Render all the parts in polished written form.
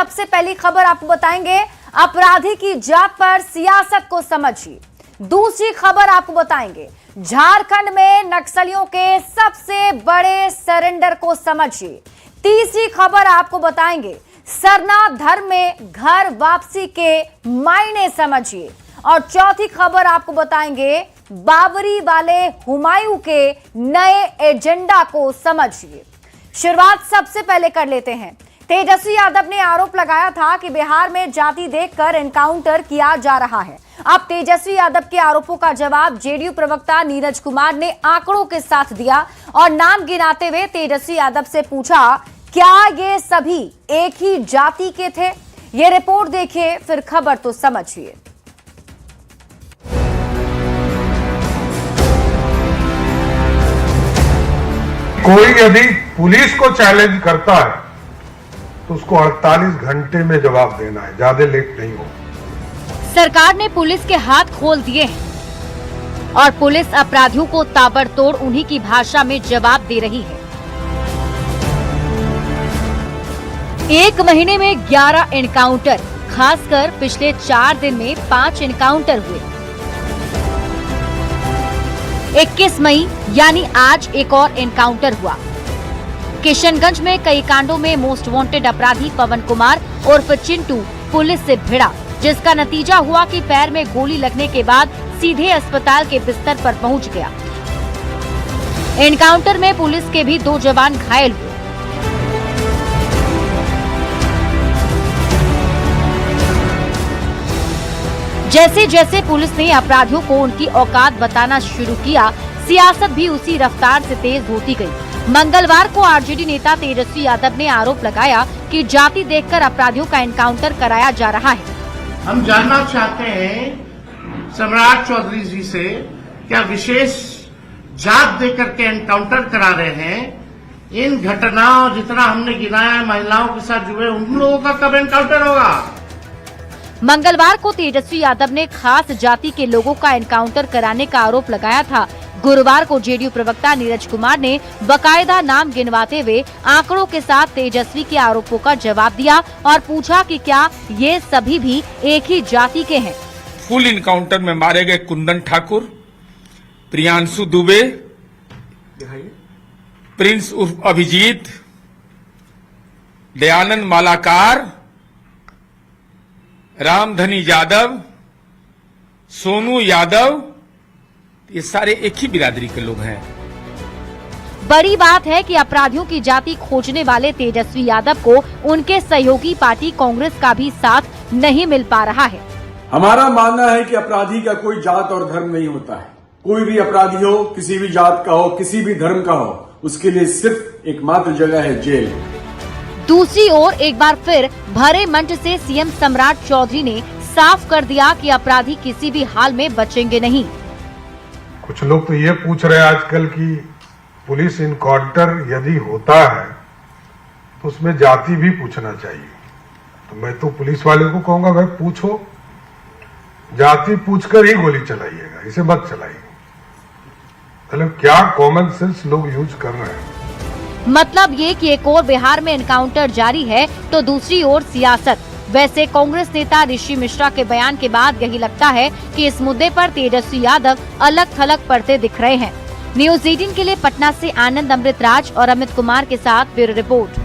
सबसे पहली खबर आपको बताएंगे, अपराधी की जात पर सियासत को समझिए। दूसरी खबर आपको बताएंगे, झारखंड में नक्सलियों के सबसे बड़े सरेंडर को समझिए। तीसरी खबर आपको बताएंगे, सरना धर्म में घर वापसी के मायने समझिए। और चौथी खबर आपको बताएंगे, बाबरी वाले हुमायूं के नए एजेंडा को समझिए। शुरुआत सबसे पहले कर लेते हैं। तेजस्वी यादव ने आरोप लगाया था कि बिहार में जाति देखकर एनकाउंटर किया जा रहा है। अब तेजस्वी यादव के आरोपों का जवाब जेडीयू प्रवक्ता नीरज कुमार ने आंकड़ों के साथ दिया और नाम गिनाते हुए तेजस्वी यादव से पूछा, क्या ये सभी एक ही जाति के थे? ये रिपोर्ट देखिए, फिर खबर तो समझिए। कोई यदि पुलिस को चैलेंज करता है तो उसको 48 घंटे में जवाब देना है, ज्यादा लेट नहीं हो। सरकार ने पुलिस के हाथ खोल दिए हैं और पुलिस अपराधियों को ताबड़तोड़ उन्हीं की भाषा में जवाब दे रही है। एक महीने में 11 एनकाउंटर, खासकर पिछले 4 दिन में 5 एनकाउंटर हुए। 21 मई यानी आज एक और एनकाउंटर हुआ। किशनगंज में कई कांडों में मोस्ट वांटेड अपराधी पवन कुमार उर्फ चिंटू पुलिस से भिड़ा, जिसका नतीजा हुआ कि पैर में गोली लगने के बाद सीधे अस्पताल के बिस्तर पर पहुंच गया। एनकाउंटर में पुलिस के भी 2 जवान घायल हुए। जैसे जैसे पुलिस ने अपराधियों को उनकी औकात बताना शुरू किया, सियासत भी उसी रफ्तार से तेज होती गई। मंगलवार को आरजेडी नेता तेजस्वी यादव ने आरोप लगाया कि जाति देखकर अपराधियों का एनकाउंटर कराया जा रहा है। हम जानना चाहते हैं सम्राट चौधरी जी से, क्या विशेष जात देकर के एनकाउंटर करा रहे हैं? इन घटनाओं जितना हमने गिनाया महिलाओं के साथ जुड़े उन लोगों का कब एनकाउंटर होगा? मंगलवार को तेजस्वी यादव ने खास जाति के लोगों का एनकाउंटर कराने का आरोप लगाया था। गुरुवार को जेडीयू प्रवक्ता नीरज कुमार ने बकायदा नाम गिनवाते हुए आंकड़ों के साथ तेजस्वी के आरोपों का जवाब दिया और पूछा कि क्या ये सभी भी एक ही जाति के हैं। फुल इनकाउंटर में मारे गए कुंदन ठाकुर, प्रियांशु दुबे, प्रिंस उर्फ अभिजीत, दयानंद मालाकार, रामधनी यादव, सोनू यादव, ये सारे एक ही बिरादरी के लोग हैं। बड़ी बात है कि अपराधियों की जाति खोजने वाले तेजस्वी यादव को उनके सहयोगी पार्टी कांग्रेस का भी साथ नहीं मिल पा रहा है। हमारा मानना है कि अपराधी का कोई जात और धर्म नहीं होता है। कोई भी अपराधी हो, किसी भी जात का हो, किसी भी धर्म का हो, उसके लिए सिर्फ एकमात्र जगह है जेल। दूसरी ओर एक बार फिर भरे मंच से सीएम सम्राट चौधरी ने साफ कर दिया कि अपराधी किसी भी हाल में बचेंगे नहीं। कुछ लोग तो ये पूछ रहे हैं आजकल कि पुलिस इनकाउंटर यदि होता है तो उसमें जाति भी पूछना चाहिए। तो मैं तो पुलिस वाले को कहूंगा, भाई पूछो, जाति पूछकर ही गोली चलाइएगा, इसे मत चलाइए। मतलब क्या कॉमन सेंस लोग यूज कर रहे हैं। मतलब ये कि एक ओर बिहार में एनकाउंटर जारी है तो दूसरी ओर सियासत। वैसे कांग्रेस नेता ऋषि मिश्रा के बयान के बाद यही लगता है कि इस मुद्दे पर तेजस्वी यादव अलग थलग पड़ते दिख रहे हैं। न्यूज़ 18 के लिए पटना से आनंद अमृतराज और अमित कुमार के साथ ब्यूरो रिपोर्ट।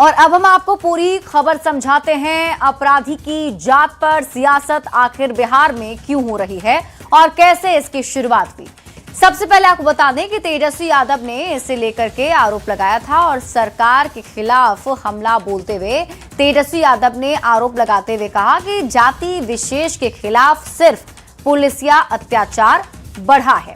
और अब हम आपको पूरी खबर समझाते हैं। अपराधी की जात पर सियासत आखिर बिहार में क्यों हो रही है और कैसे इसकी शुरुआत हुई। सबसे पहले आपको बता दें कि तेजस्वी यादव ने इसे लेकर के आरोप लगाया था और सरकार के खिलाफ हमला बोलते हुए तेजस्वी यादव ने आरोप लगाते हुए कहा कि जाति विशेष के खिलाफ सिर्फ पुलिसिया अत्याचार बढ़ा है।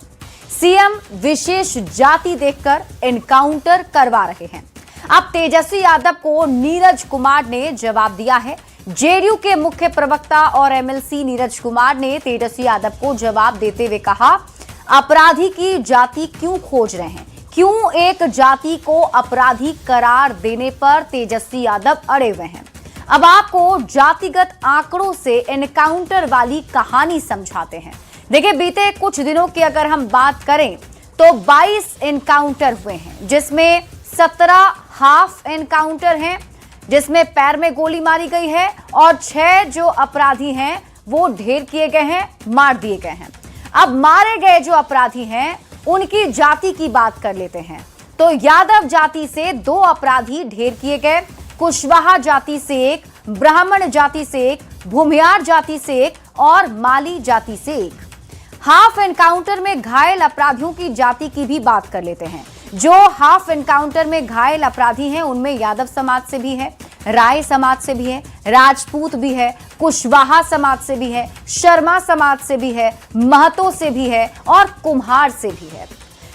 सीएम विशेष जाति देखकर एनकाउंटर करवा रहे हैं। अब तेजस्वी यादव को नीरज कुमार ने जवाब दिया है। जेडीयू के मुख्य प्रवक्ता और एमएलसी नीरज कुमार ने तेजस्वी यादव को जवाब देते हुए कहा, अपराधी की जाति क्यों खोज रहे हैं? क्यों एक जाति को अपराधी करार देने पर तेजस्वी यादव अड़े हुए हैं? अब आपको जातिगत आंकड़ों से एनकाउंटर वाली कहानी समझाते हैं। देखिए, बीते कुछ दिनों की अगर हम बात करें तो 22 एनकाउंटर हुए हैं, जिसमें 17 हाफ एनकाउंटर है जिसमें पैर में गोली मारी गई है और 6 जो अपराधी हैं वो ढेर किए गए हैं, मार दिए गए हैं। अब मारे गए जो अपराधी हैं उनकी जाति की बात कर लेते हैं। तो यादव जाति से 2 अपराधी ढेर किए गए, कुशवाहा जाति से 1, ब्राह्मण जाति से 1, भूमियार जाति से 1 और माली जाति से 1। हाफ एनकाउंटर में घायल अपराधियों की जाति की भी बात कर लेते हैं। जो हाफ एनकाउंटर में घायल अपराधी हैं उनमें यादव समाज से भी है, राय समाज से भी है, राजपूत भी है, कुशवाहा समाज से भी है, शर्मा समाज से भी है, महतो से भी है और कुम्हार से भी है।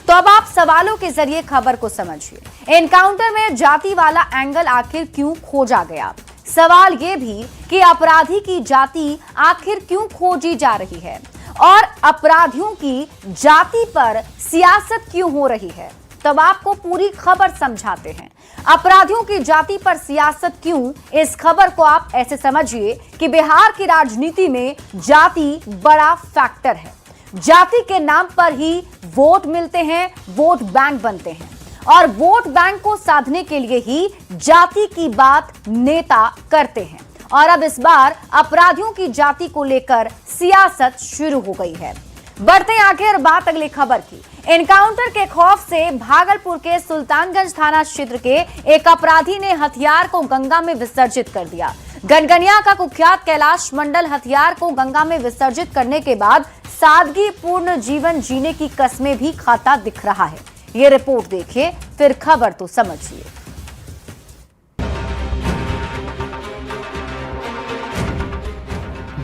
तो अब आप सवालों के जरिए खबर को समझिए। एनकाउंटर में जाति वाला एंगल आखिर क्यों खोजा गया? सवाल यह भी कि अपराधी की जाति आखिर क्यों खोजी जा रही है और अपराधियों की जाति पर सियासत क्यों हो रही है? तब आपको पूरी खबर समझाते हैं। अपराधियों की जाति पर सियासत क्यों, इस खबर को आप ऐसे समझिए कि बिहार की राजनीति में जाति बड़ा फैक्टर है। जाति के नाम पर ही वोट मिलते हैं, वोट बैंक बनते हैं और वोट बैंक को साधने के लिए ही जाति की बात नेता करते हैं। और अब इस बार अपराधियों की जाति को लेकर सियासत शुरू हो गई है। बढ़ते हैं आगे और बात अगली खबर की। एनकाउंटर के खौफ से भागलपुर के सुल्तानगंज थाना क्षेत्र के एक अपराधी ने हथियार को गंगा में विसर्जित कर दिया। गनगनिया का कुख्यात कैलाश मंडल हथियार को गंगा में विसर्जित करने के बाद सादगीपूर्ण जीवन जीने की कस्में भी खाता दिख रहा है। ये रिपोर्ट देखिए, फिर खबर तो समझिए।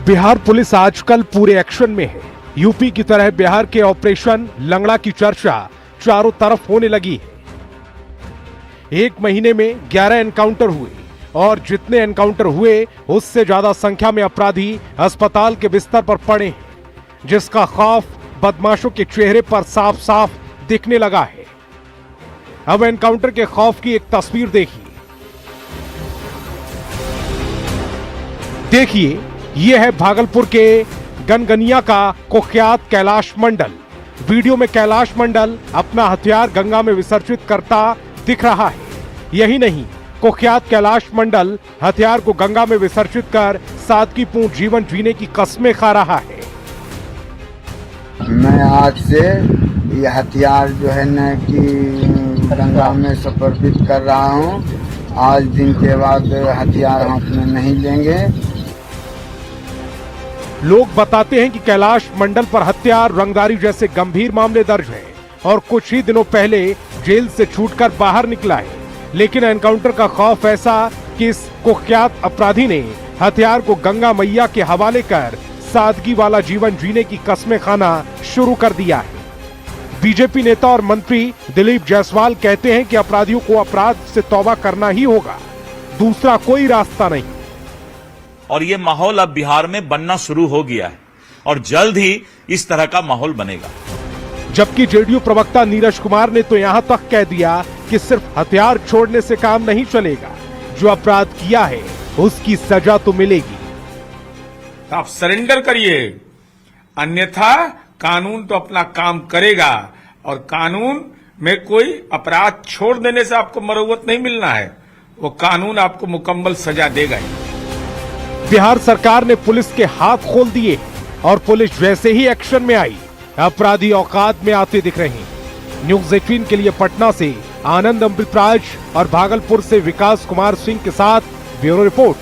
बिहार पुलिस आजकल पूरे एक्शन में है। यूपी की तरह बिहार के ऑपरेशन लंगड़ा की चर्चा चारों तरफ होने लगी है। एक महीने में 11 एनकाउंटर हुए और जितने एनकाउंटर हुए उससे ज्यादा संख्या में अपराधी अस्पताल के बिस्तर पर पड़े हैं, जिसका खौफ बदमाशों के चेहरे पर साफ साफ दिखने लगा है। अब एनकाउंटर के खौफ की एक तस्वीर देखिए, यह है भागलपुर के गनगनिया का कुख्यात कैलाश मंडल। वीडियो में कैलाश मंडल अपना हथियार गंगा में विसर्जित करता दिख रहा है। यही नहीं, कुख्यात कैलाश मंडल हथियार को गंगा में विसर्जित कर सादगीपूर्ण जीवन जीने की कस्में खा रहा है। मैं आज से ये हथियार जो है न कि गंगा में समर्पित कर रहा हूँ। आज दिन के बाद हथियार हाथ में नहीं लेंगे। लोग बताते हैं कि कैलाश मंडल पर हत्या, रंगदारी जैसे गंभीर मामले दर्ज हैं और कुछ ही दिनों पहले जेल से छूटकर बाहर निकला है। लेकिन एनकाउंटर का खौफ ऐसा कि इस कुख्यात अपराधी ने हथियार को गंगा मैया के हवाले कर सादगी वाला जीवन जीने की कस्में खाना शुरू कर दिया है। बीजेपी नेता और मंत्री दिलीप जायसवाल कहते हैं कि अपराधियों को अपराध से तौबा करना ही होगा, दूसरा कोई रास्ता नहीं। और ये माहौल अब बिहार में बनना शुरू हो गया है और जल्द ही इस तरह का माहौल बनेगा। जबकि जेडीयू प्रवक्ता नीरज कुमार ने तो यहां तक कह दिया कि सिर्फ हथियार छोड़ने से काम नहीं चलेगा, जो अपराध किया है उसकी सजा तो मिलेगी। आप सरेंडर करिए, अन्यथा कानून तो अपना काम करेगा और कानून में कोई अपराध छोड़ देने से आपको मरौवत नहीं मिलना है, वो कानून आपको मुकम्मल सजा देगा ही। बिहार सरकार ने पुलिस के हाथ खोल दिए और पुलिस वैसे ही एक्शन में आई, अपराधी औकात में आते दिख रहे हैं। न्यूज़ 18 के लिए पटना से आनंद अमृतराज और भागलपुर से विकास कुमार सिंह के साथ ब्यूरो रिपोर्ट।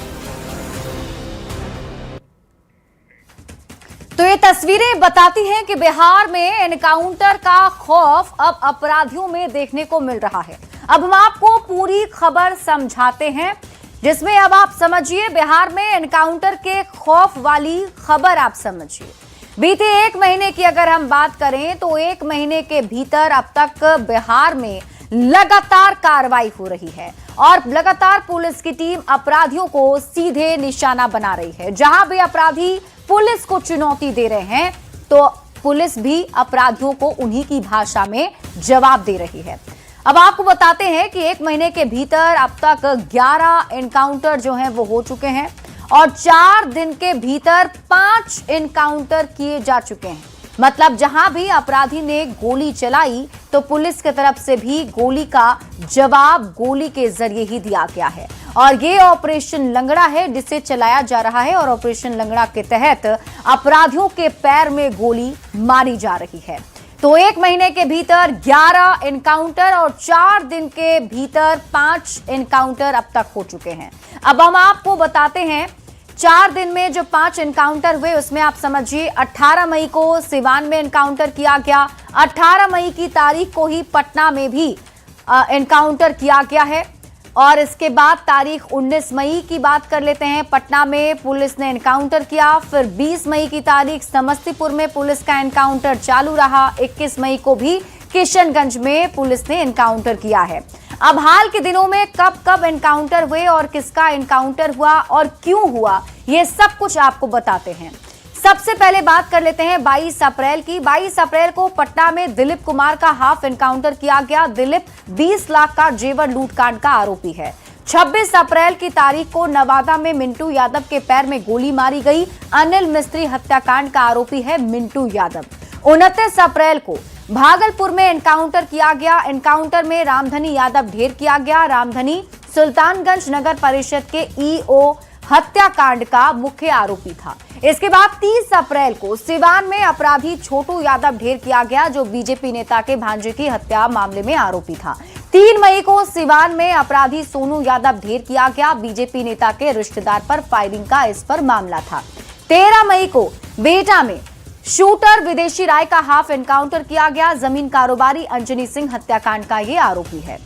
तो ये तस्वीरें बताती हैं कि बिहार में एनकाउंटर का खौफ अब अपराधियों में देखने को मिल रहा है। अब हम आपको पूरी खबर समझाते हैं, जिसमें अब आप समझिए बिहार में एनकाउंटर के खौफ वाली खबर आप समझिए। बीते 1 महीने की अगर हम बात करें तो 1 महीने के भीतर अब तक बिहार में लगातार कार्रवाई हो रही है और लगातार पुलिस की टीम अपराधियों को सीधे निशाना बना रही है। जहां भी अपराधी पुलिस को चुनौती दे रहे हैं तो पुलिस भी अपराधियों को उन्हीं की भाषा में जवाब दे रही है। अब आपको बताते हैं कि 1 महीने के भीतर अब तक 11 एनकाउंटर जो हैं वो हो चुके हैं और 4 दिन के भीतर 5 एनकाउंटर किए जा चुके हैं। मतलब जहां भी अपराधी ने गोली चलाई तो पुलिस की तरफ से भी गोली का जवाब गोली के जरिए ही दिया गया है। और ये ऑपरेशन लंगड़ा है जिसे चलाया जा रहा है और ऑपरेशन लंगड़ा के तहत अपराधियों के पैर में गोली मारी जा रही है। तो 1 महीने के भीतर 11 एनकाउंटर और 4 दिन के भीतर 5 एनकाउंटर अब तक हो चुके हैं। अब हम आपको बताते हैं 4 दिन में जो 5 एनकाउंटर हुए उसमें आप समझिए 18 मई को सिवान में एनकाउंटर किया गया, 18 मई की तारीख को ही पटना में भी एनकाउंटर किया गया है। और इसके बाद तारीख 19 मई की बात कर लेते हैं, पटना में पुलिस ने एनकाउंटर किया। फिर 20 मई की तारीख समस्तीपुर में पुलिस का एनकाउंटर चालू रहा। 21 मई को भी किशनगंज में पुलिस ने एनकाउंटर किया है। अब हाल के दिनों में कब कब एनकाउंटर हुए और किसका एनकाउंटर हुआ और क्यों हुआ, ये सब कुछ आपको बताते हैं। सबसे पहले बात कर लेते हैं 22 अप्रैल की। 22 अप्रैल को पटना में दिलीप कुमार का हाफ एनकाउंटर किया गया। दिलीप 20 लाख का जेवर लूटकांड का आरोपी है। 26 अप्रैल की तारीख को नवादा में मिंटू यादव के पैर में गोली मारी गई। अनिल मिस्त्री हत्याकांड का आरोपी है मिंटू यादव। 29 अप्रैल को भागलपुर में एनकाउंटर किया गया। एनकाउंटर में रामधनी यादव ढेर किया गया। रामधनी सुल्तानगंज नगर परिषद के ईओ हत्याकांड का मुख्य आरोपी था। इसके बाद 30 अप्रैल को सिवान में अपराधी छोटू यादव ढेर किया गया जो बीजेपी नेता के भांजे की हत्या मामले में आरोपी था। 3 मई को सिवान में अपराधी सोनू यादव ढेर किया गया। बीजेपी नेता के रिश्तेदार पर फायरिंग का इस पर मामला था। 13 मई को बेटा में शूटर विदेशी राय का हाफ एनकाउंटर किया गया। जमीन कारोबारी अंजनी सिंह हत्याकांड का ये आरोपी है।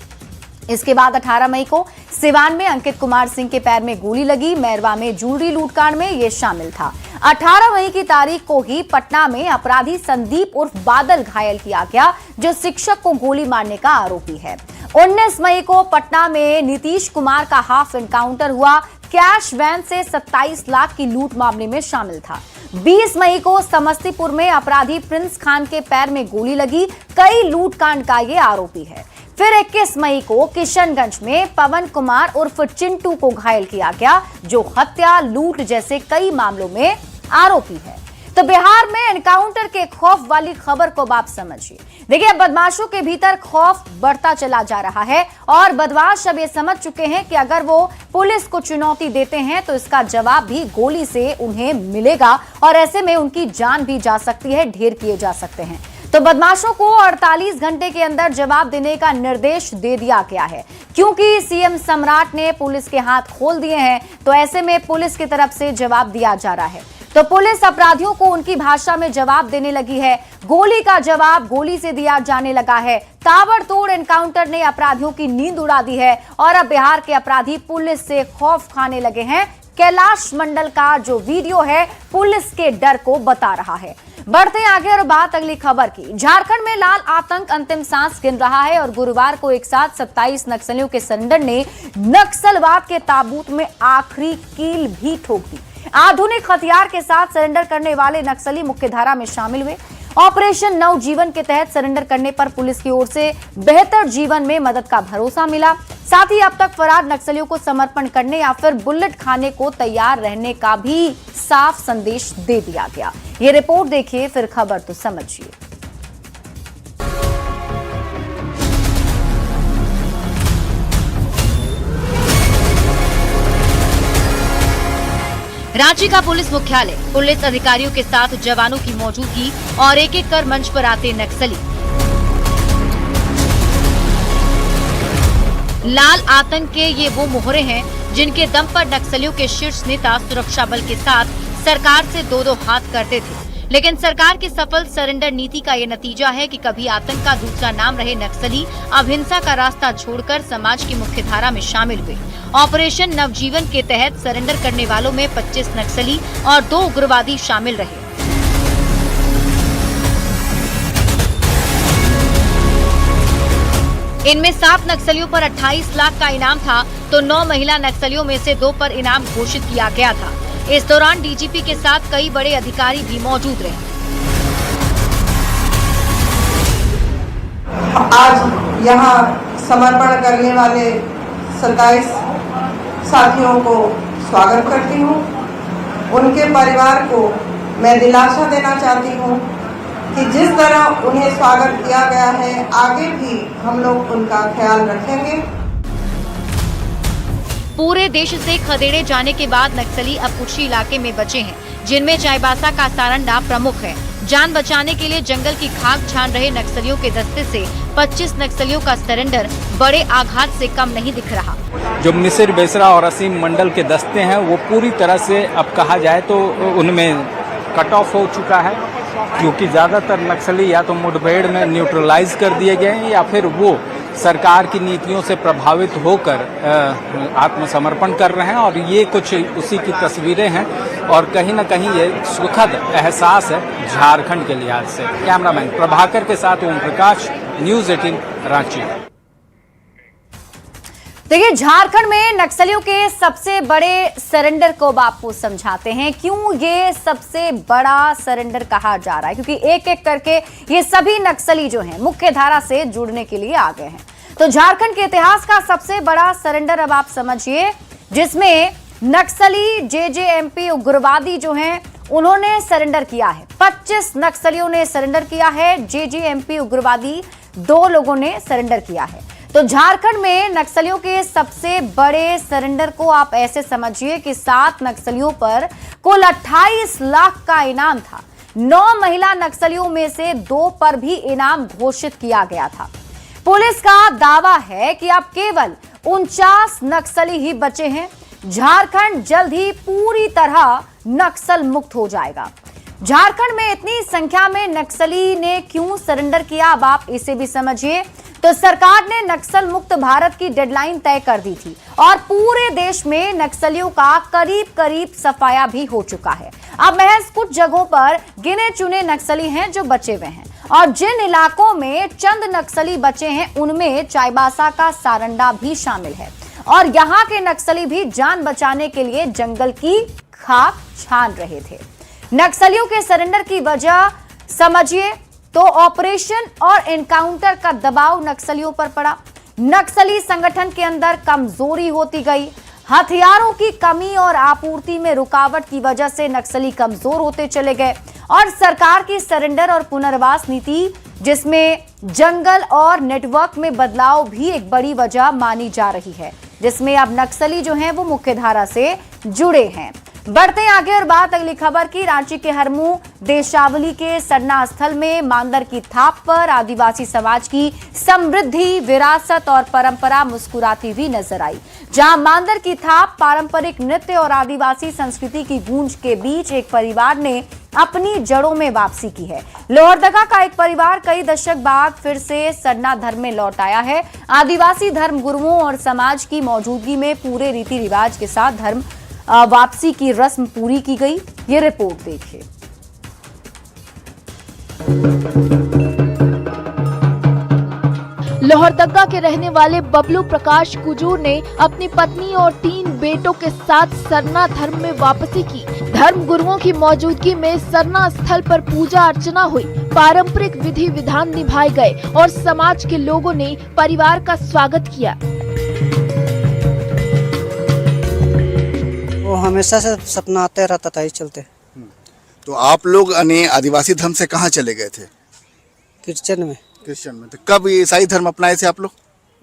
इसके बाद 18 मई को सिवान में अंकित कुमार सिंह के पैर में गोली लगी। मैरवा में ज्वेलरी लूटकांड में यह शामिल था। 18 मई की तारीख को ही पटना में अपराधी संदीप उर्फ बादल घायल किया गया जो शिक्षक को गोली मारने का आरोपी है। 19 मई को पटना में नीतीश कुमार का हाफ एनकाउंटर हुआ। कैश वैन से 27 लाख की लूट मामले में शामिल था। 20 मई को समस्तीपुर में अपराधी प्रिंस खान के पैर में गोली लगी। कई लूटकांड का ये आरोपी है। फिर 21 मई को किशनगंज में पवन कुमार उर्फ चिंटू को घायल किया गया जो हत्या लूट जैसे कई मामलों में आरोपी है। तो बिहार में एनकाउंटर के खौफ वाली खबर को आप समझिए। देखिए बदमाशों के भीतर खौफ बढ़ता चला जा रहा है और बदमाश अब ये समझ चुके हैं कि अगर वो पुलिस को चुनौती देते हैं तो इसका जवाब भी गोली से उन्हें मिलेगा और ऐसे में उनकी जान भी जा सकती है, ढेर किए जा सकते हैं। तो बदमाशों को 48 घंटे के अंदर जवाब देने का निर्देश दे दिया गया है। क्योंकि सीएम सम्राट ने पुलिस के हाथ खोल दिए हैं तो ऐसे में पुलिस की तरफ से जवाब दिया जा रहा है। तो पुलिस अपराधियों को उनकी भाषा में जवाब देने लगी है। गोली का जवाब गोली से दिया जाने लगा है। ताबड़तोड़ एनकाउंटर ने अपराधियों की नींद उड़ा दी है और अब बिहार के अपराधी पुलिस से खौफ खाने लगे हैं। कैलाश मंडल का जो वीडियो है पुलिस के डर को बता रहा है। बढ़ते हैं आगे और बात अगली खबर की। झारखंड में लाल आतंक अंतिम सांस गिन रहा है और गुरुवार को एक साथ 27 नक्सलियों के सरेंडर ने नक्सलवाद के ताबूत में आखिरी कील भी ठोक दी। आधुनिक हथियार के साथ सरेंडर करने वाले नक्सली मुख्यधारा में शामिल हुए। ऑपरेशन नवजीवन के तहत सरेंडर करने पर पुलिस की ओर से बेहतर जीवन में मदद का भरोसा मिला। साथ ही अब तक फरार नक्सलियों को समर्पण करने या फिर बुलेट खाने को तैयार रहने का भी साफ संदेश दे दिया गया। ये रिपोर्ट देखिए फिर खबर तो समझिए। रांची का पुलिस मुख्यालय, पुलिस अधिकारियों के साथ जवानों की मौजूदगी और एक एक कर मंच पर आते नक्सली। लाल आतंक के ये वो मोहरे हैं जिनके दम पर नक्सलियों के शीर्ष नेता सुरक्षा बल के साथ सरकार से दो दो हाथ करते थे। लेकिन सरकार की सफल सरेंडर नीति का ये नतीजा है कि कभी आतंक का दूसरा नाम रहे नक्सली अब हिंसा का रास्ता छोड़कर समाज की मुख्यधारा में शामिल हुए। ऑपरेशन नवजीवन के तहत सरेंडर करने वालों में 25 नक्सली और 2 उग्रवादी शामिल रहे। इनमें 7 नक्सलियों पर 28 लाख का इनाम था तो 9 महिला नक्सलियों में से 2 पर इनाम घोषित किया गया था। इस दौरान डीजीपी के साथ कई बड़े अधिकारी भी मौजूद रहे। आज यहाँ समर्पण करने वाले 27 साथियों को स्वागत करती हूँ। उनके परिवार को मैं दिलासा देना चाहती हूँ कि जिस तरह उन्हें स्वागत किया गया है, आगे भी हम लोग उनका ख्याल रखेंगे। पूरे देश से खदेड़े जाने के बाद नक्सली अब कुछ ही इलाके में बचे हैं, जिनमें चाईबासा का सारंडा प्रमुख है। जान बचाने के लिए जंगल की खाक छान रहे नक्सलियों के दस्ते से 25 नक्सलियों का सरेंडर बड़े आघात से कम नहीं दिख रहा। जो मिसिर बेसरा और असीम मंडल के दस्ते हैं वो पूरी तरह से अब कहा जाए तो उनमें कट ऑफ हो चुका है, क्योंकि ज्यादातर नक्सली या तो मुठभेड़ में न्यूट्रलाइज कर दिए गए हैं या फिर वो सरकार की नीतियों से प्रभावित होकर आत्मसमर्पण कर रहे हैं। और ये कुछ उसी की तस्वीरें हैं और कहीं न कहीं ये सुखद एहसास है झारखंड के लिहाज से। कैमरामैन प्रभाकर के साथ ओम प्रकाश, न्यूज़ 18 रांची। देखिए, झारखंड में नक्सलियों के सबसे बड़े सरेंडर को आपको समझाते हैं क्यों ये सबसे बड़ा सरेंडर कहा जा रहा है, क्योंकि एक एक करके ये सभी नक्सली जो हैं मुख्य धारा से जुड़ने के लिए आ गए हैं। तो झारखंड के इतिहास का सबसे बड़ा सरेंडर अब आप समझिए, जिसमें नक्सली जेजेएमपी उग्रवादी जो हैं उन्होंने सरेंडर किया है। 25 नक्सलियों ने सरेंडर किया है, जेजेएमपी उग्रवादी 2 लोगों ने सरेंडर किया है। तो झारखंड में नक्सलियों के सबसे बड़े सरेंडर को आप ऐसे समझिए कि 7 नक्सलियों पर कुल 28 लाख का इनाम था। 9 महिला नक्सलियों में से 2 पर भी इनाम घोषित किया गया था। पुलिस का दावा है कि अब केवल 49 नक्सली ही बचे हैं। झारखंड जल्द ही पूरी तरह नक्सल मुक्त हो जाएगा। झारखंड में इतनी संख्या में नक्सली ने क्यों सरेंडर किया, अब आप इसे भी समझिए। तो सरकार ने नक्सल मुक्त भारत की डेडलाइन तय कर दी थी और पूरे देश में नक्सलियों का करीब करीब सफाया भी हो चुका है। अब महज कुछ जगहों पर गिने चुने नक्सली हैं जो बचे हुए हैं और जिन इलाकों में चंद नक्सली बचे हैं उनमें चाईबासा का सारंडा भी शामिल है। और यहाँ के नक्सली भी जान बचाने के लिए जंगल की खाक छान रहे थे। नक्सलियों के सरेंडर की वजह समझिए तो ऑपरेशन और एनकाउंटर का दबाव नक्सलियों पर पड़ा। नक्सली संगठन के अंदर कमजोरी होती गई। हथियारों की कमी और आपूर्ति में रुकावट की वजह से नक्सली कमजोर होते चले गए और सरकार की सरेंडर और पुनर्वास नीति, जिसमें जंगल और नेटवर्क में बदलाव भी एक बड़ी वजह मानी जा रही है, जिसमें अब नक्सली जो हैं वो मुख्यधारा से जुड़े हैं। बढ़ते हैं आगे और बात अगली खबर की। रांची के हरमू देशावली के सरना स्थल में मांदर की थाप पर आदिवासी समाज की समृद्धि, विरासत और परंपरा मुस्कुराती हुई नजर आई। जहां मांदर की थाप पारंपरिक नृत्य और आदिवासी संस्कृति की गूंज के बीच एक परिवार ने अपनी जड़ों में वापसी की है। लोहरदगा का एक परिवार कई दशक बाद फिर से सरना धर्म में लौट आया है। आदिवासी धर्म गुरुओं और समाज की मौजूदगी में पूरे रीति रिवाज के साथ धर्म वापसी की रस्म पूरी की गई। ये रिपोर्ट देखिए। लोहरदगा के रहने वाले बबलू प्रकाश कुजूर ने अपनी पत्नी और 3 बेटों के साथ सरना धर्म में वापसी की। धर्म गुरुओं की मौजूदगी में सरना स्थल पर पूजा अर्चना हुई, पारंपरिक विधि विधान निभाए गए और समाज के लोगों ने परिवार का स्वागत किया। वो हमेशा से सपना आते रहता था, इस चलते। तो आप लोग आदिवासी धर्म से कहाँ चले गए थे? क्रिश्चियन में। क्रिश्चियन में। तो कब ईसाई धर्म अपनाए थे आप लोग?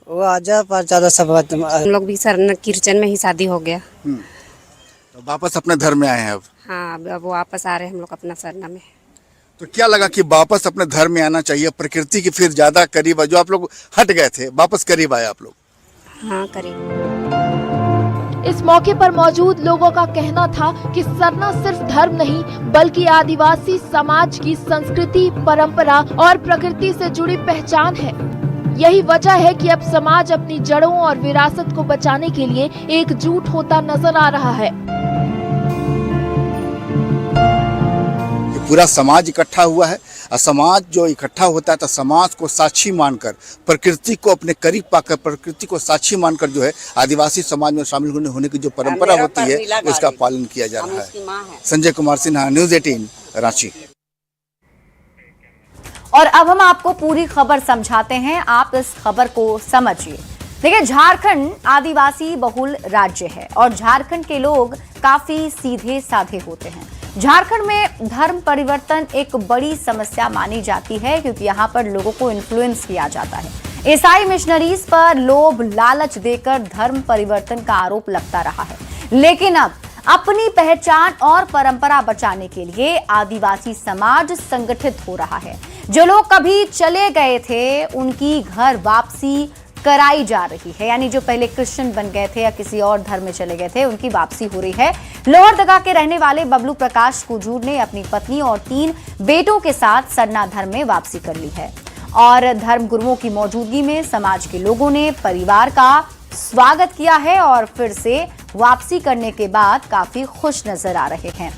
वो आजा पर ज्यादा सब हम लोग भी सरना क्रिश्चियन में ही शादी हो गया। तो वापस अपने धर्म में आए हैं अब? हाँ, अब वापस आ रहे हैं हम लोग अपना सरना में। तो क्या लगा कि वापस अपने धर्म में आना चाहिए, प्रकृति की फिर ज्यादा करीब, जो आप लोग हट गए थे वापस करीब आए आप लोग? हाँ, करीब। इस मौके पर मौजूद लोगों का कहना था कि सरना सिर्फ धर्म नहीं बल्कि आदिवासी समाज की संस्कृति, परंपरा और प्रकृति से जुड़ी पहचान है। यही वजह है कि अब समाज अपनी जड़ों और विरासत को बचाने के लिए एकजुट होता नजर आ रहा है। पूरा समाज इकट्ठा हुआ है और समाज जो इकट्ठा होता है तो समाज को साक्षी मानकर, प्रकृति को अपने करीब पाकर, प्रकृति को साक्षी मानकर जो है आदिवासी समाज में शामिल होने की जो परंपरा होती है उसका पालन किया जा रहा है। संजय कुमार सिन्हा, न्यूज़ 18 रांची। और अब हम आपको पूरी खबर समझाते हैं, आप इस खबर को समझिए। देखिए, झारखंड आदिवासी बहुल राज्य है और झारखंड के लोग काफी सीधे साधे होते हैं। झारखंड में धर्म परिवर्तन एक बड़ी समस्या मानी जाती है क्योंकि यहाँ पर लोगों को इन्फ्लुएंस किया जाता है। ईसाई मिशनरीज पर लोभ लालच देकर धर्म परिवर्तन का आरोप लगता रहा है, लेकिन अब अपनी पहचान और परंपरा बचाने के लिए आदिवासी समाज संगठित हो रहा है। जो लोग कभी चले गए थे उनकी घर वापसी कराई जा रही है, यानी जो पहले क्रिश्चियन बन गए थे या किसी और धर्म में चले गए थे उनकी वापसी हो रही है। लोहरदगा के रहने वाले बबलू प्रकाश कुजूर ने अपनी पत्नी और 3 बेटों के साथ सरना धर्म में वापसी कर ली है और धर्म गुरुओं की मौजूदगी में समाज के लोगों ने परिवार का स्वागत किया है और फिर से वापसी करने के बाद काफी खुश नजर आ रहे हैं।